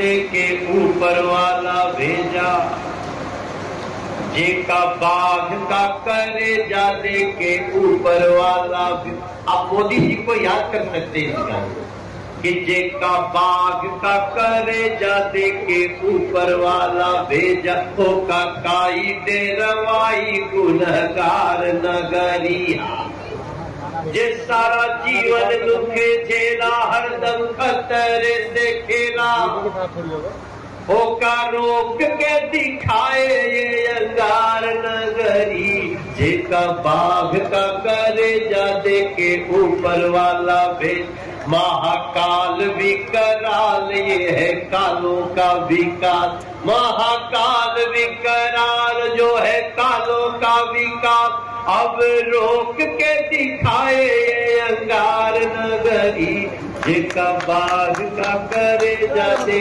दे के ऊपर वाला भेजा, जेका बाघ का करे जा दे के ऊपर वाला। आप मोदी जी को याद कर सकते हैं इस गाने कि जेका बाघ का करे जा दे के ऊपर वाला भेजा, होका काई दे रवाई गुनहगार नगरिया। जे सारा जीवन दुखे झेला, हरदम खतरे से खेला, होका रोक के दिखाए ये अंगार नगरी। जेका बाघ का करे जा दे के ऊपर वाला भेज, महाकाल विकराल ये है कालों का विकास। महाकाल विकराल जो है कालों का विकास, अब रोक के दिखाए ये अंगार नगरी। जेका बाघ का करे जा दे